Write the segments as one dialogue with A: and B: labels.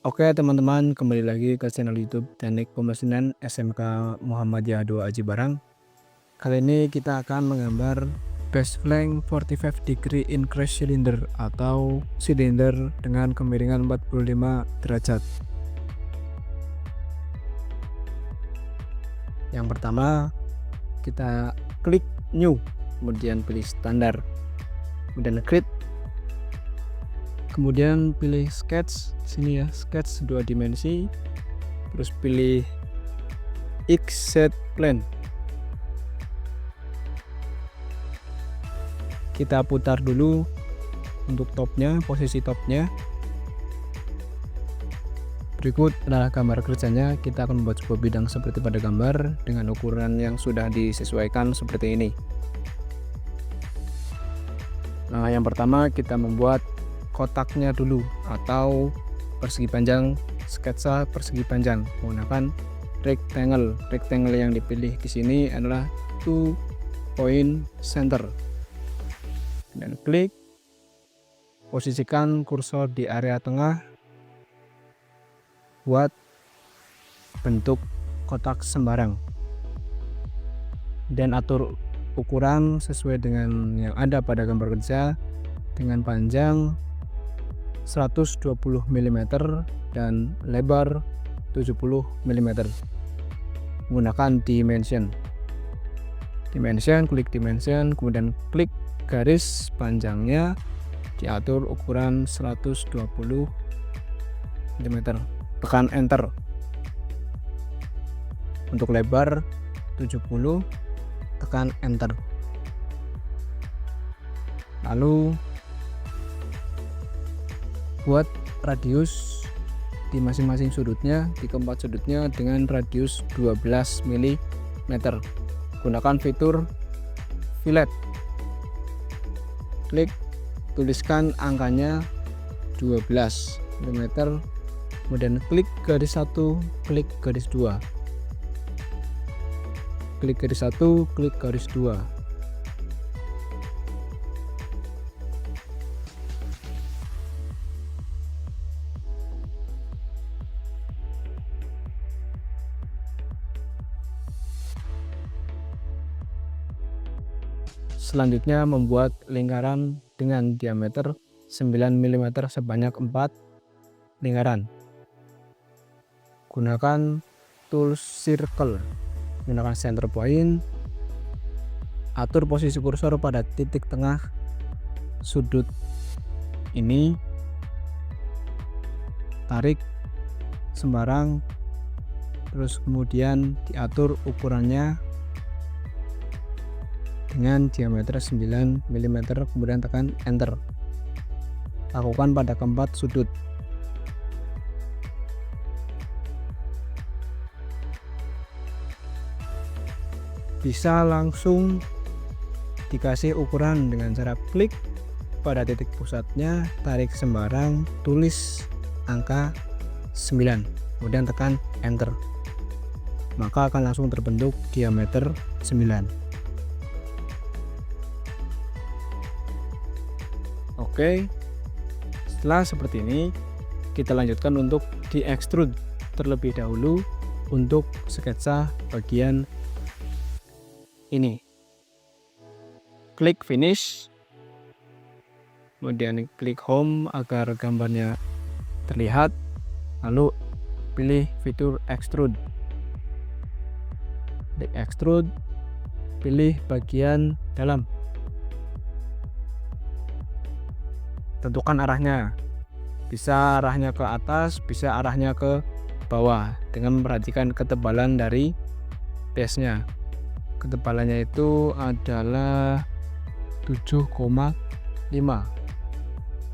A: Oke teman-teman, kembali lagi ke channel YouTube Teknik Pemesinan SMK Muhammadiyah II Aji Barang. Kali ini kita akan menggambar base flank 45 degree increase cylinder atau silinder dengan kemiringan 45 derajat. Yang pertama, kita klik new, kemudian pilih standar, kemudian create, kemudian pilih sketch sini ya, sketch 2 dimensi, terus pilih XZ plane. Kita putar dulu untuk topnya, posisi topnya. Berikut adalah gambar kerjanya. Kita akan membuat sebuah bidang seperti pada gambar dengan ukuran yang sudah disesuaikan seperti ini. Nah, yang pertama kita membuat kotaknya dulu atau persegi panjang, sketsa persegi panjang menggunakan rectangle. Rectangle yang dipilih di sini adalah 2 point center. Dan klik, posisikan kursor di area tengah, buat bentuk kotak sembarang, dan atur ukuran sesuai dengan yang ada pada gambar kerja dengan panjang 120 mm dan lebar 70 mm menggunakan dimension, klik dimension, kemudian klik garis panjangnya, diatur ukuran 120 mm, tekan enter. Untuk lebar 70, tekan enter. Lalu buat radius di masing-masing sudutnya, di keempat sudutnya dengan radius 12 mm. Gunakan fitur fillet. Klik, tuliskan angkanya 12 mm, kemudian klik garis 1, klik garis 2, klik garis 1, klik garis 2. Selanjutnya membuat lingkaran dengan diameter 9 mm sebanyak 4 lingkaran. Gunakan tool circle, gunakan center point, atur posisi kursor pada titik tengah sudut ini, tarik sembarang, terus kemudian diatur ukurannya dengan diameter 9 mm, kemudian tekan enter. Lakukan pada keempat sudut. Bisa langsung dikasih ukuran dengan cara klik pada titik pusatnya, tarik sembarang, tulis angka 9, kemudian tekan enter. Maka akan langsung terbentuk diameter 9. Oke, setelah seperti ini kita lanjutkan untuk di extrude terlebih dahulu untuk sketsa bagian ini. Klik finish, kemudian klik home agar gambarnya terlihat, lalu pilih fitur extrude. Klik extrude, pilih bagian dalam, tentukan arahnya, bisa arahnya ke atas, bisa arahnya ke bawah dengan memperhatikan ketebalan dari base-nya. Ketebalannya itu adalah 7,5.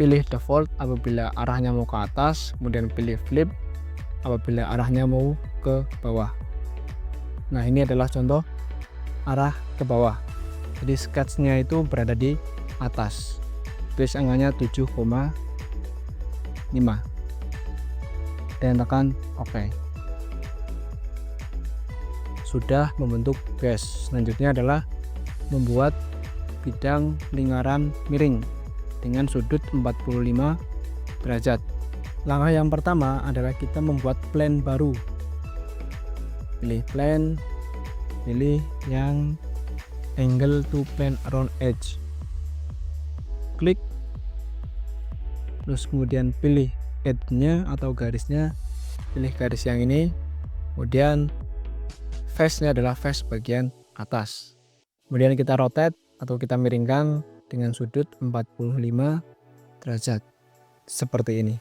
A: Pilih default apabila arahnya mau ke atas, kemudian pilih flip apabila arahnya mau ke bawah. Nah, ini adalah contoh arah ke bawah. Jadi sketchnya itu berada di atas. Base angkanya 7,5 dan tekan OK. Sudah membentuk base. Selanjutnya adalah membuat bidang lingkaran miring dengan sudut 45 derajat. Langkah yang pertama adalah kita membuat plan baru. Pilih plan, pilih yang angle to plan around edge. Klik, terus kemudian pilih edge-nya atau garisnya, pilih garis yang ini. Kemudian face-nya adalah face bagian atas. Kemudian kita rotate atau kita miringkan dengan sudut 45 derajat seperti ini.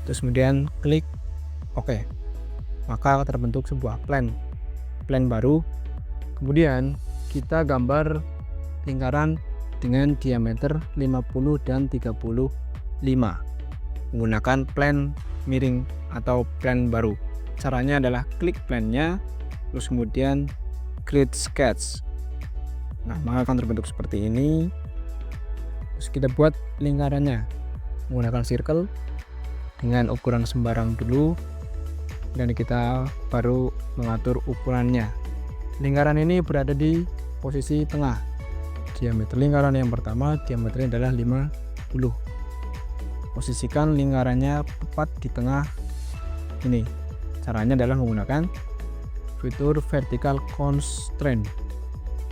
A: Terus kemudian klik OK. Maka terbentuk sebuah plan baru. Kemudian kita gambar lingkaran dengan diameter 50 dan 35 menggunakan plan miring atau plan baru. Caranya adalah klik plannya, terus kemudian create sketch. Nah, maka akan terbentuk seperti ini. Terus kita buat lingkarannya menggunakan circle dengan ukuran sembarang dulu, dan kita baru mengatur ukurannya. Lingkaran ini berada di posisi tengah. Diameter lingkaran yang pertama, diameternya adalah 50. Posisikan lingkarannya tepat di tengah ini. Caranya adalah menggunakan fitur vertical constraint.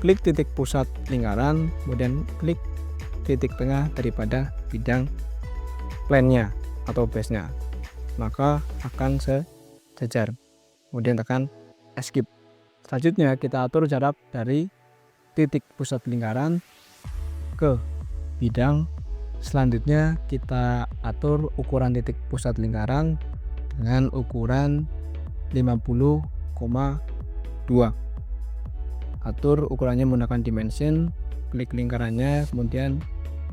A: Klik titik pusat lingkaran, kemudian klik titik tengah daripada bidang plannya atau base-nya. Maka akan sejajar. Kemudian tekan escape. Selanjutnya kita atur jarak dari titik pusat lingkaran ke bidang. Selanjutnya kita atur ukuran titik pusat lingkaran dengan ukuran 50,2. Atur ukurannya menggunakan dimension, klik lingkarannya, kemudian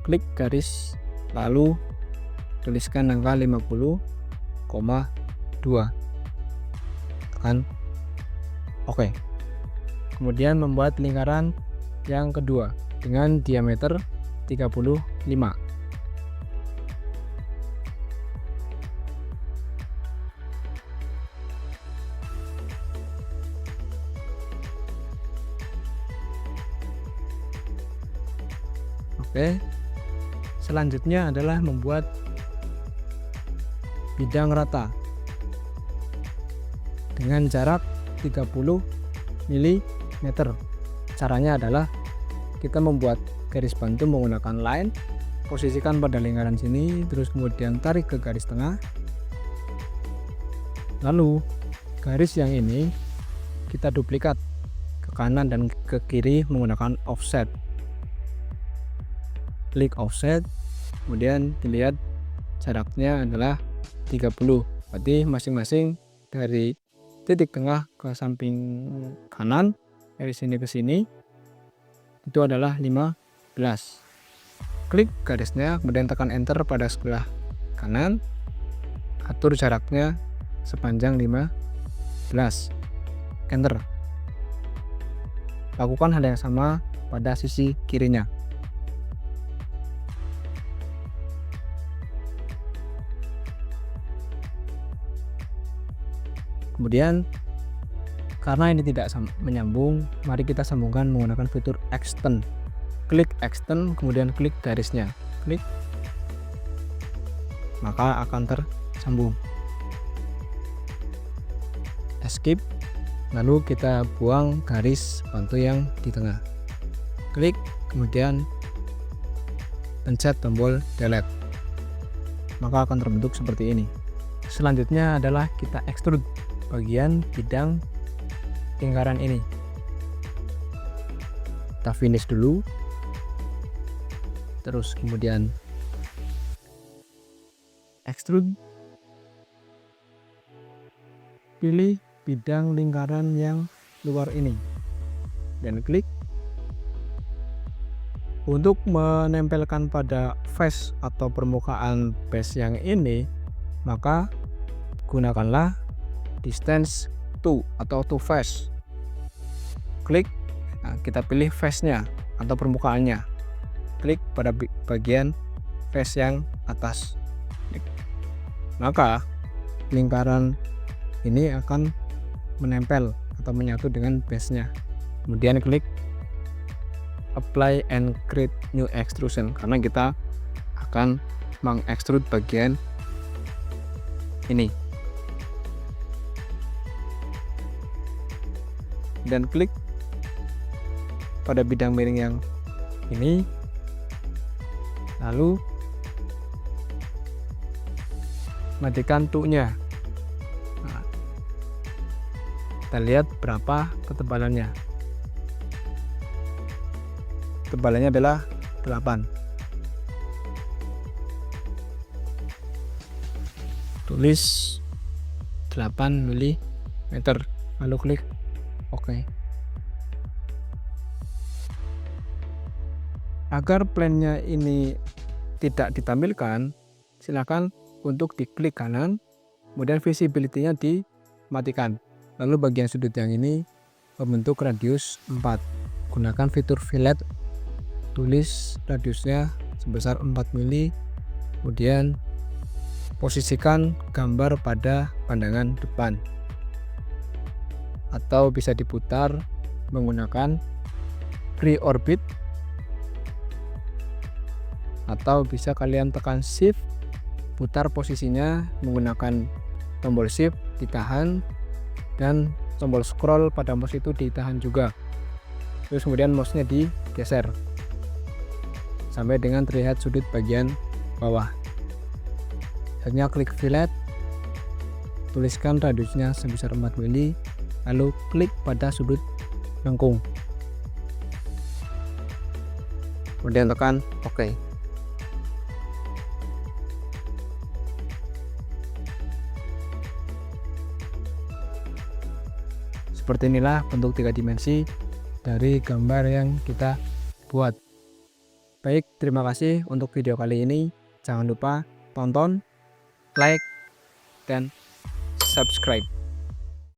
A: klik garis, lalu tuliskan angka 50,2. Tekan OK. Kemudian membuat lingkaran yang kedua dengan diameter 35. Oke. Selanjutnya adalah membuat bidang rata dengan jarak 30 mm. Caranya adalah kita membuat garis bantu menggunakan line, posisikan pada lingkaran sini, terus kemudian tarik ke garis tengah. Lalu garis yang ini kita duplikat ke kanan dan ke kiri menggunakan offset. Klik offset, kemudian dilihat jaraknya adalah 30. Berarti masing-masing dari titik tengah ke samping kanan, dari sini ke sini, itu adalah 15. Klik garisnya, kemudian tekan enter pada sebelah kanan, atur jaraknya sepanjang 15. Enter. Lakukan hal yang sama pada sisi kirinya. Kemudian karena ini tidak menyambung, mari kita sambungkan menggunakan fitur extend. Klik extend, kemudian klik garisnya, klik, maka akan tersambung. Escape, lalu kita buang garis bantu yang di tengah. Klik, kemudian pencet tombol delete, maka akan terbentuk seperti ini. Selanjutnya adalah kita extrude bagian bidang lingkaran ini. Kita finish dulu, terus kemudian extrude, pilih bidang lingkaran yang luar ini dan klik. Untuk menempelkan pada face atau permukaan base yang ini, maka gunakanlah distance to atau to face. Klik, nah, kita pilih face-nya atau permukaannya. Klik pada bagian face yang atas. Maka lingkaran ini akan menempel atau menyatu dengan base-nya. Kemudian klik apply and create new extrusion, karena kita akan mengekstrud bagian ini. Dan klik pada bidang miring yang ini, lalu matikan tuknya. Nah, kita lihat berapa ketebalannya. Tebalannya adalah 8. Tulis 8 mm, lalu klik OK. Agar plannya ini tidak ditampilkan, silakan untuk diklik kanan, kemudian visibility-nya dimatikan. Lalu bagian sudut yang ini membentuk radius 4. Gunakan fitur fillet, tulis radiusnya sebesar 4 mm, kemudian posisikan gambar pada pandangan depan. Atau bisa diputar menggunakan free orbit, atau bisa kalian tekan shift, putar posisinya menggunakan tombol shift, ditahan, dan tombol scroll pada mouse itu ditahan juga. Terus kemudian mouse-nya digeser sampai dengan terlihat sudut bagian bawah. Akhirnya klik fillet, tuliskan radiusnya sebesar 4 mm, lalu klik pada sudut lengkung, kemudian tekan OK. Seperti inilah bentuk 3 dimensi dari gambar yang kita buat. Baik, terima kasih untuk video kali ini. Jangan lupa tonton, like, dan subscribe.